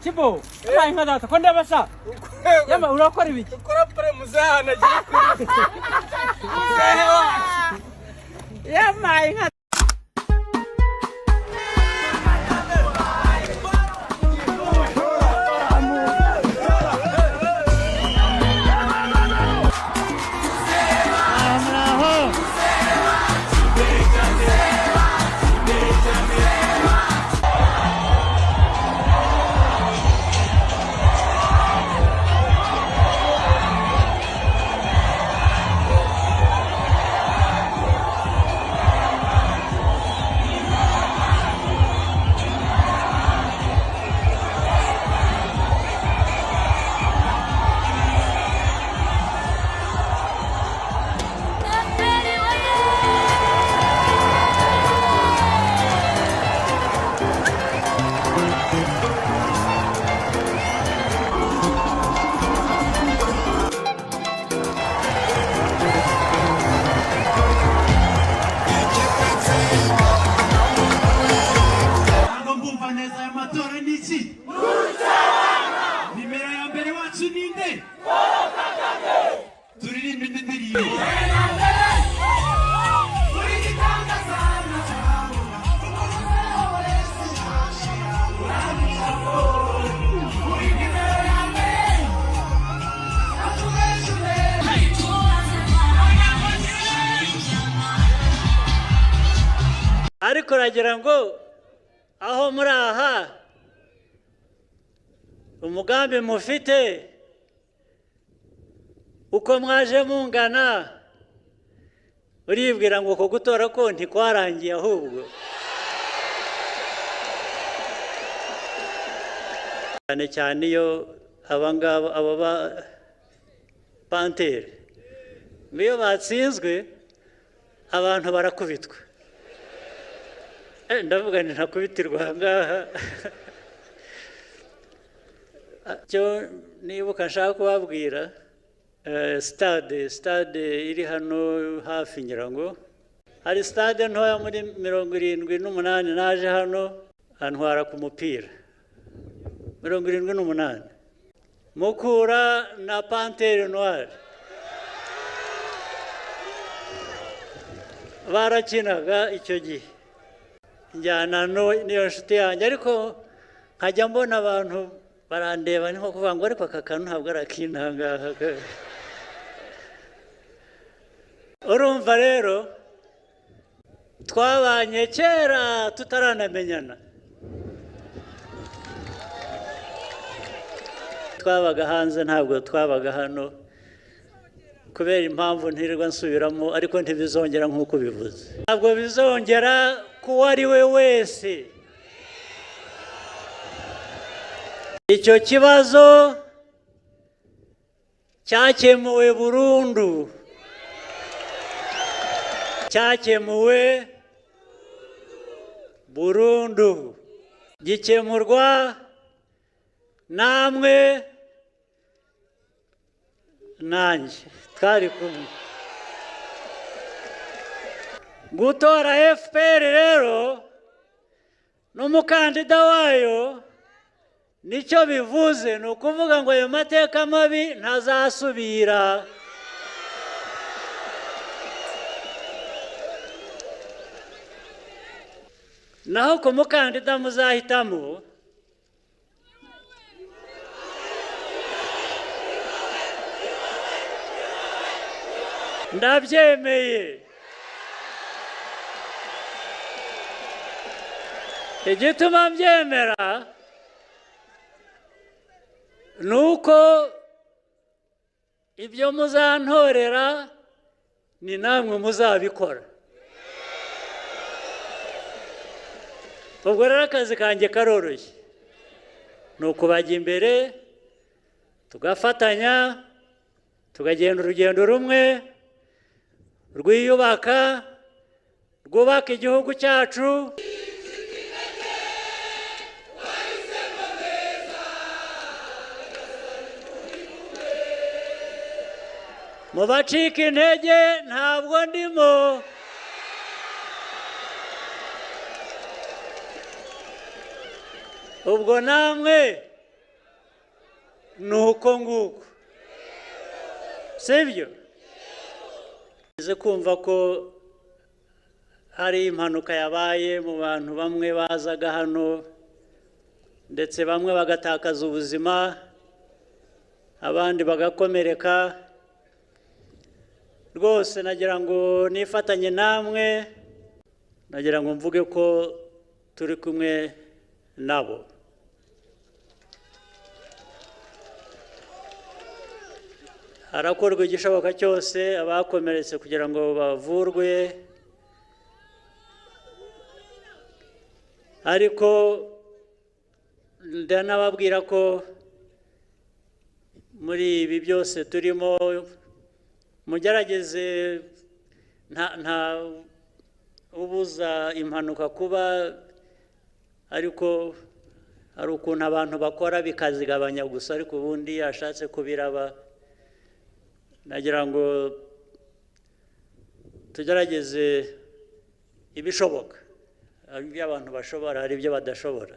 Chibo, mai ngada ta konde basa. Yama urakora ibiki? Ukora pare muzahana gira kuri. Muzahewa. Yama ngada ariko ragira ngo aho muri aha umugambi mufite uko mwaje mungana uribwira ngo ko gutora ko ntikwarangiye ahubwo cyane cyane iyo abangaba aba pantere iyo batsinzwe abantu barakubitwa ndavuga ni ntakubitirwa ngaha cyo nibuka nshaka kubabwira stade iri hano hafi ngira ngo hari stade ntoya muri 78 naje hano antwara ku mupira 78 Mukura na Panthère Noire barakinaga icyo gihe njyana niyo nshuti yanjye ariko nkajya mbona abantu barandeba ni nko kuvuga ngo ariko aka kantu ntabwo arakintangaha urumva rero twabanye kera tutaranamenyana twabaga hanze ntabwo twabaga hano kubera impamvu ntirirwa nsubiramo ariko ntibizongera nk'uko bivuze ntabwo bizongera kuwo ari we wese icyo kibazo cyakemuwe burundu gikemurwa namwe nanjye twari kumwe gutora FPR rero n'umukandida wayo nicyo bivuze ni ukuvuga ngo ayo mateka mabi ntazasubira naho ku mukandida muzahitamo ndabyemeye igituma mbyemera ni uko ibyo muzantorera ni namwe muzabikora ubwo rero akazi kanjye karoroshye ni ukubajya imbere tugafatanya tugagenda urugendo rumwe rwiyubaka rwubaka igihugu cyacu mu bacika intege ntabwo ndimo ubwo namwe ni uko nguko sibyo ize kumva ko hari impanuka yabaye mu bantu bamwe bazaga hano ndetse bamwe bagatakaza ubuzima abandi bagakomereka rwose nagira ngo nifatanye namwe nagira ngo mvuge ko turi kumwe nabo harakorwa igishoboka cyose abakomeretse kugira ngo bavurwe ariko ndanababwira ko muri ibi byose turimo mugerageze nta ubuza impanuka kuba ariko hari ukuntu abantu bakora bikazigabanya gusa ariko ubundi yashatse kubiraba nagira ngo tugerageze ibishoboka hari ibyo abantu bashobora hari ibyo badashobora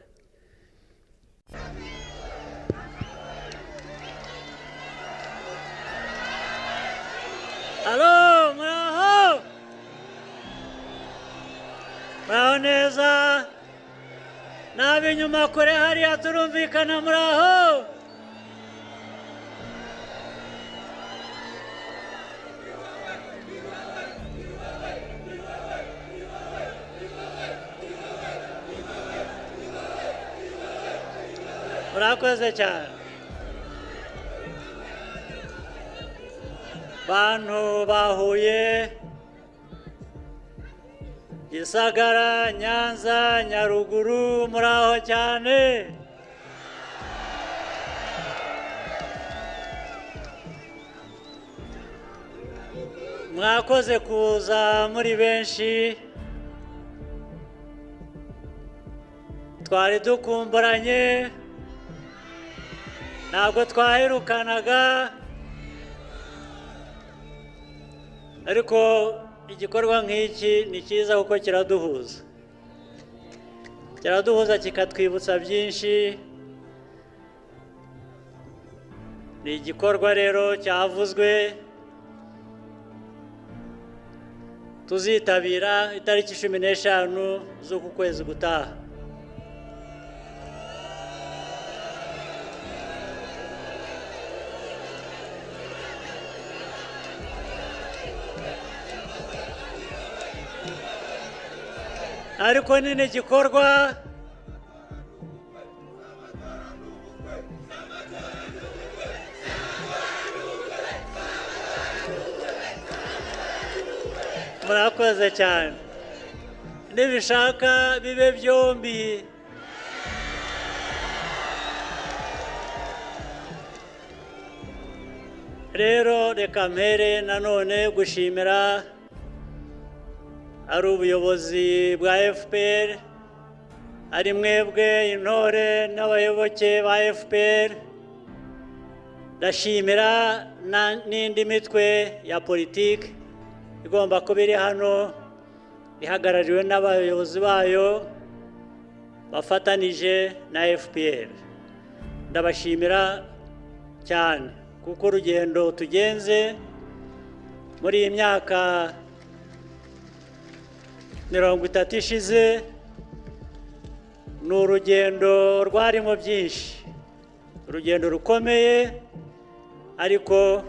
Halo, muraho neza n'ab'inyuma kure hariya turumvikana muraho murakoze cyane bantu bahuye Gisagara Nyanza Nyaruguru muraho cyane mwakoze kuza muri benshi twari dukumburanye ntabwo twaherukanaga ariko igikorwa nk'iki ni cyiza kuko kiraduhuza kikatwibutsa byinshi ni igikorwa rero cyavuzwe tuzitabira itariki 15 z'uku kwezi gutaha ariko nini gikorwa murakoze cyane nibishaka bibe byombi rero reka mpere nanone gushimira ari ubuyobozi bwa FPR ari mwebwe intore n'abayoboke ba FPR ndashimira n'indi mitwe ya politiki igomba kuba iri hano ihagarariwe n'abayobozi bayo bafatanije na FPR ndabashimira cyane kuko urugendo tugenze muri iyi myaka 30 ishize ni urugendo rwarimo byinshi urugendo rukomeye ariko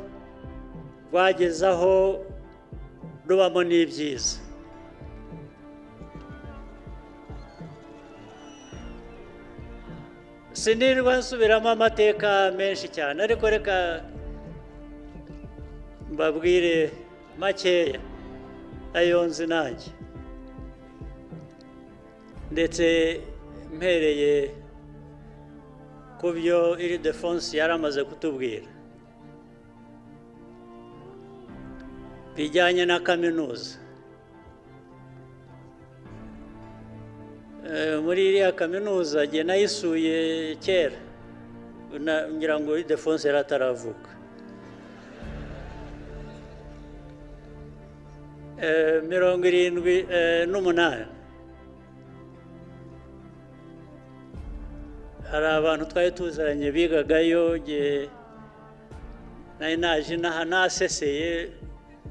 rwagezaho rubamo n'ibyiza sinirwa nsubiramo amateka menshi cyane ariko reka mbabwire makeya ayo nzi nanjye ndetse mpereye ku byo Ildefonse yari amaze kutubwira bijyanye na kaminuza muri iriya kaminuza jye nayisuye kera ngira ngo Ildefonse yari ataravuka 78 hari abantu twari tuzaranye bigagayo nari naje naseseye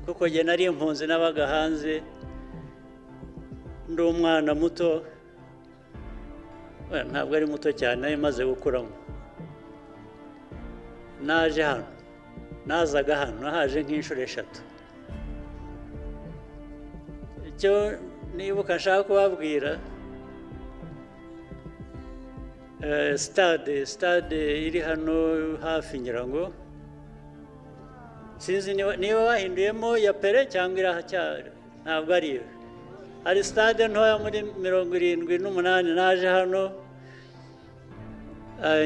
kuko njye nari impunzi nabaga hanze ndi umwana muto ntabwo ari muto cyane nari maze gukuramo naje hano nazaga hano nahaje nk'inshuro 3 icyo nibuka nshaka kubabwira stade iri hano hafi nyirango sinzi niba bahinduyemo ya pere cyangwa irahacyari ntabwo ariyo hari stade ntoya muri 78 naje hano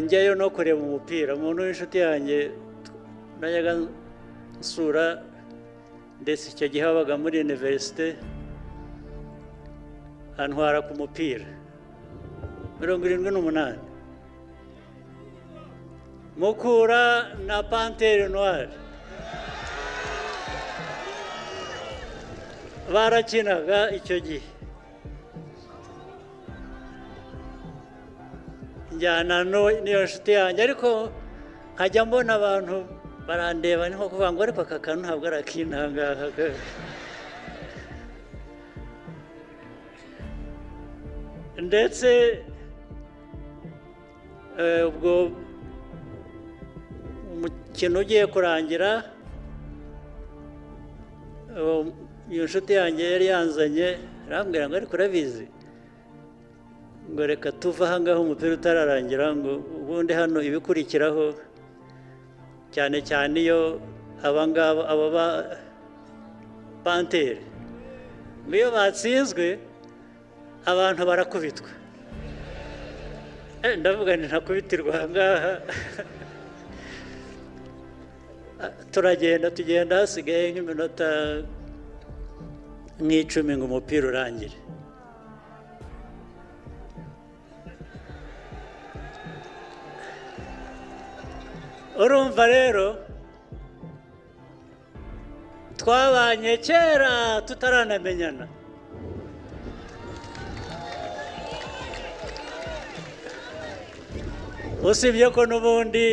njyayo no kureba umupira umuntu w'inshuti yanjye najyaga nsura ndetse icyo gihe wabaga muri universite antwara ku mupira 78 Mukura na Panthère Noire barakinaga icyo gihe njyana n'iyo nshuti yanjye ariko nkajya mbona abantu barandeba ni nko kuvuga ngo ariko aka kantu ntabwo arakintangaha ndetse ubwo umukino ugiye kurangira iyo nshuti yanjye yari yanzanye arambwira ngo ariko urabizi ngo reka tuve aha ngaho umupira utararangira ngo ubundi hano ibikurikiraho cyane cyane iyo aba ba Panthère iyo batsinzwe abantu barakubitwa ndavuga nti ntakubitirwa aha ngaha tugenda hasigaye nk'iminota nk'icumi ngo umupira urangire urumva rero twabanye kera tutaranamenyana usibye ko n'ubundi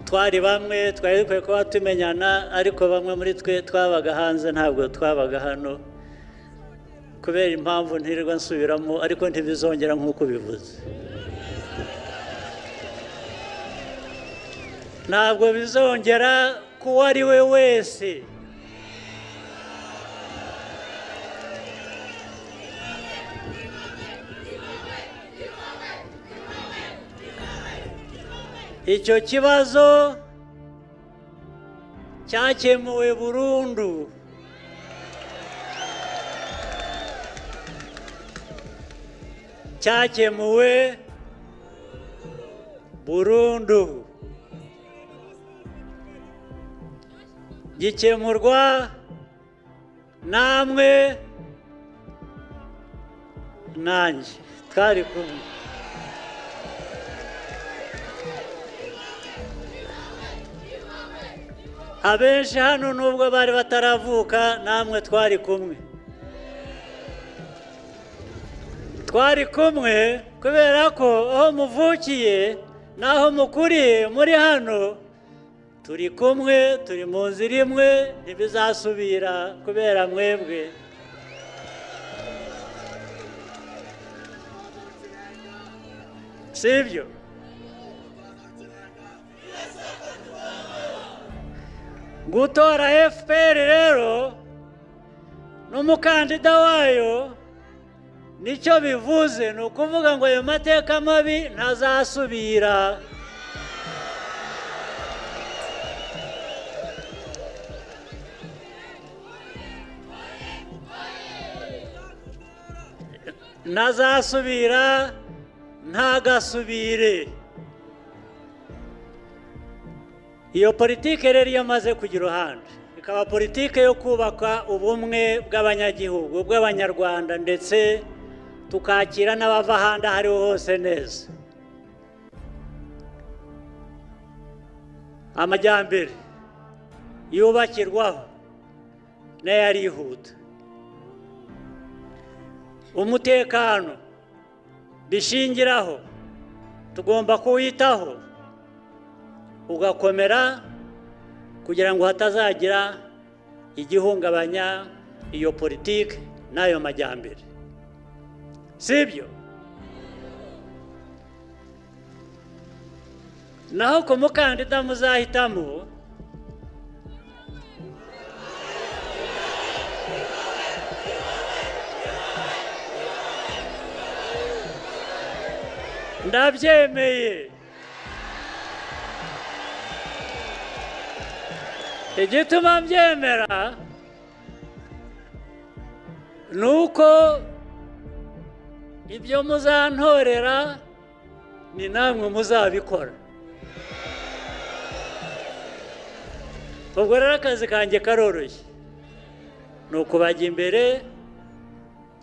twari bamwe twari dukwiye kuba tumenyana ariko bamwe muri twe twabaga hanze ntabwo twabaga hano kubera impamvu ntirirwa nsubiramo ariko ntibizongera nk'uko bivuze ntabwo bizongera ku uwo ari we wese icyo kibazo cyakemuwe burundu gikemurwa namwe nanjye twari kumwe abenshi hano nubwo bari bataravuka namwe twari kumwe kubera ko aho muvukiye n'aho mukuriye muri hano turi kumwe turi mu nzira imwe ntibizasubira kubera mwebwe sibyo gutora FPR rero n'umukandida wayo nicyo bivuze ni ukuvuga ngo ayo mateka mabi ntazasubira ntagasubire iyo politike rero iyo amaze kugira uruhande ikaba politike yo kubaka ubumwe bw'abanyagihugu bw'abanyarwanda ndetse tukakira n'abava ahandi aho ariho hose neza amajyambere yubakirwaho nayo arihuta umutekano bishingiraho tugomba kuwitaho ugakomera kugira ngo hatazagira igihungabanya iyo politiki n'ayo majyambere sibyo naho ku mukandida muzahitamo ndabyemeye igituma mbyemera ni uko ibyo muzantorera ni namwe muzabikora ubwo rero akazi kanjye karoroshye ni ukubajya imbere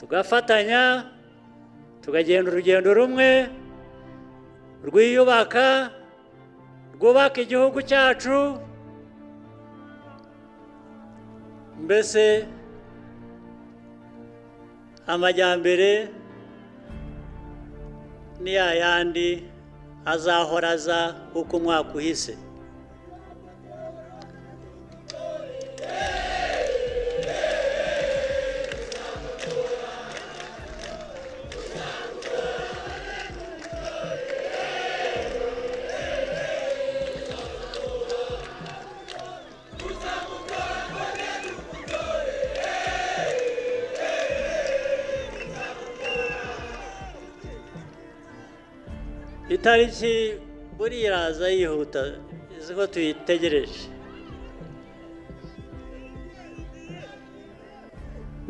tugafatanya tukagenda urugendo rumwe rwiyubaka rwubaka igihugu cyacu mbese amajyambere ni ya yandi azahora aza uko umwaka uhise itariki buriya iraza yihuta izi ko tuyitegereje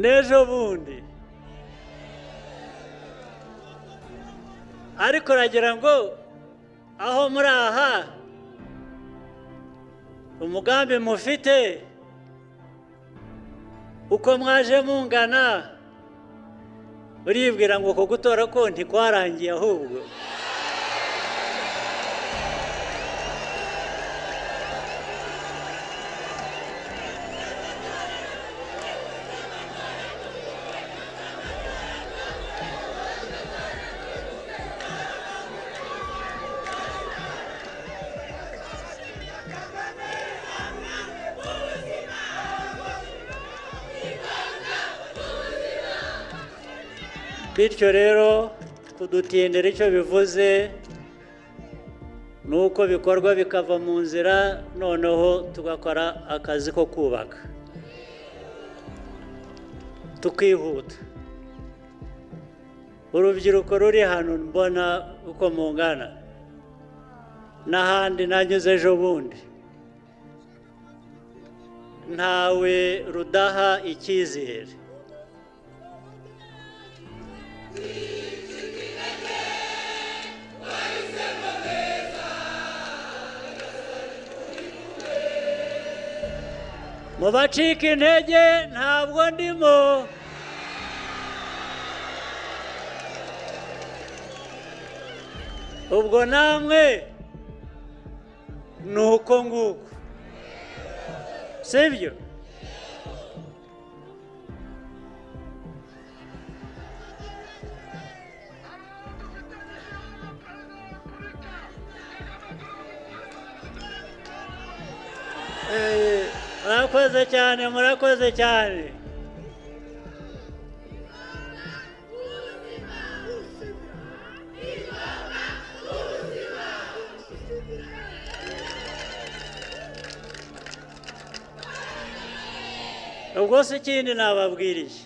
n'ejo bundi ariko uragira ngo aho muri aha umugambi mufite uko mwaje mungana uribwira ngo uko gutora ko ntikwarangiye ahubwo bityo rero kudutindira icyo bivuze ni uko bikorwa bikava mu nzira noneho tugakora akazi ko kubaka tukihuta urubyiruko ruri hano mbona uko mungana n'ahandi nanyuze ejo bundi ntawe rudaha icyizere mu bacika intege ntabwo ndimo ubwo namwe ni uko nguko sibyo murakoze cyane murakoze cyane ubwo se ikindi nababwiriye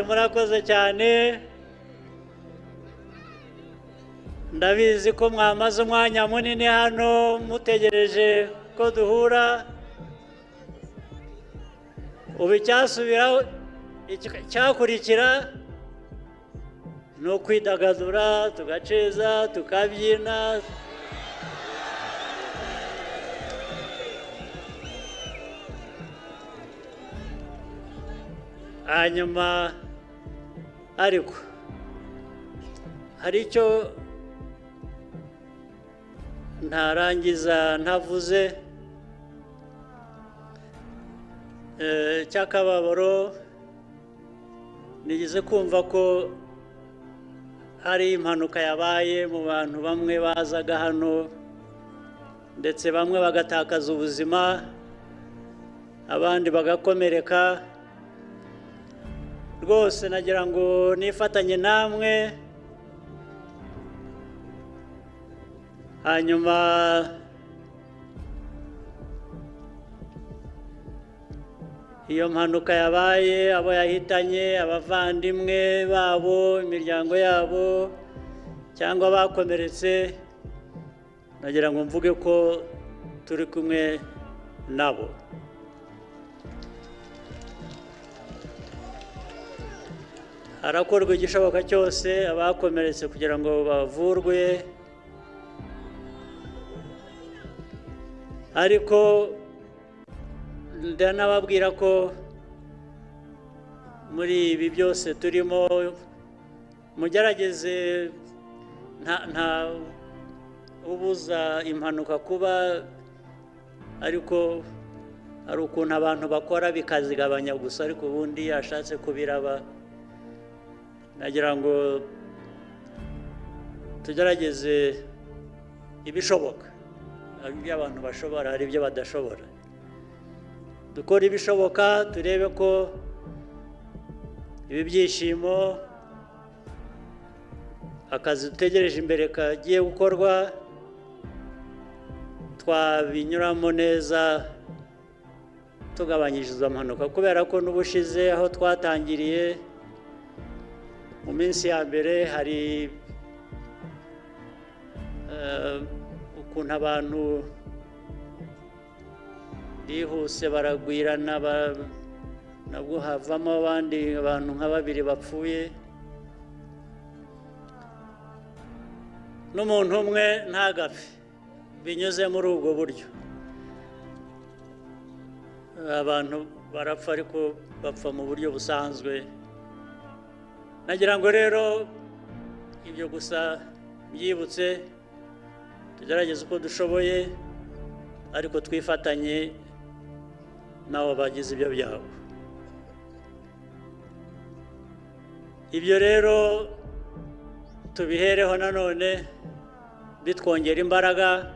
murakoze cyane ndabizi ko mwamaze umwanya munini hano mutegereje ko duhura ubu icyasubiraho cyakurikira ni ukwidagadura tugaceza tukabyina hanyuma ariko hari icyo ntarangiza ntavuze cy'akababaro. nigeze kumva ko hari impanuka yabaye mu bantu bamwe bazaga hano ndetse bamwe bagatakaza ubuzima abandi bagakomereka. rwose nagira ngo nifatanye namwe, hanyuma iyo mpanuka yabaye abo yahitanye, abavandimwe babo, imiryango yabo cyangwa bakomeretse, nagira ngo mvuge ko turi kumwe nabo. harakorwa igishoboka cyose abakomeretse kugira ngo bavurwe, ariko ndanababwira ko muri ibi byose turimo mugerageze nta ubuza impanuka kuba, ariko hari ukuntu abantu bakora bikazigabanya gusa, ariko ubundi yashatse kubiraba. nagira ngo tugerageze ibishoboka. hari ibyo abantu bashobora, hari ibyo badashobora. dukora ibishoboka, turebe ko ibi byishimo, akazi dutegereje imbere kagiye gukorwa, twabinyuramo neza tugabanyije izo mpanuka, kubera ko n'ubushize aho twatangiriye mu minsi ya mbere hari ukuntu abantu bihuse baragwirana, nabwo havamo abandi bantu nka 2 bapfuye, n'umuntu umwe ntagapfe binyuze muri ubwo buryo. abantu barapfa ariko bapfa mu buryo busanzwe. nagira ngo rero ibyo gusa byibutse, tugerageze uko dushoboye, ariko twifatanye n'abo bagize ibyo byago. ibyo rero tubihereho nanone bitwongera imbaraga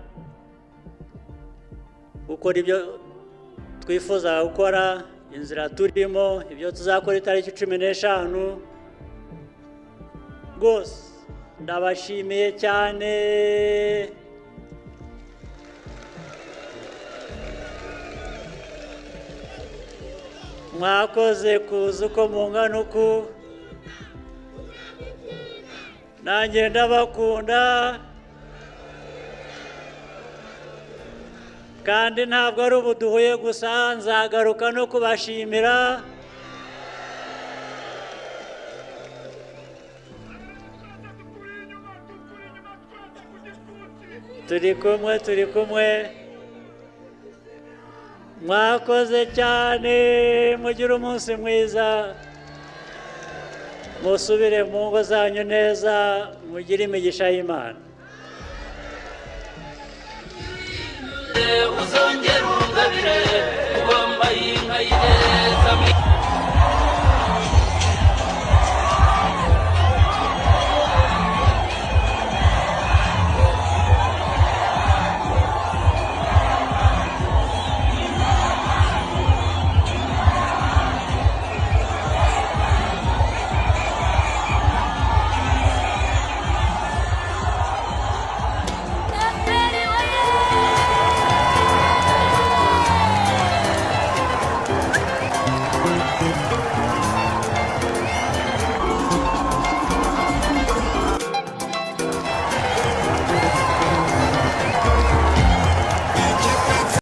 gukora ibyo twifuza gukora, inzira turimo, ibyo tuzakora itariki 15. rwose ndabashimiye cyane. mwakoze kuza uko mungana uku, nanjye ndabakunda, kandi ntabwo ari ubu duhuye gusa, nzagaruka no kubashimira. turi kumwe. mwakoze cyane, mugire umunsi mwiza, musubire mu ngo zanyu neza, mugire imigisha y'Imana.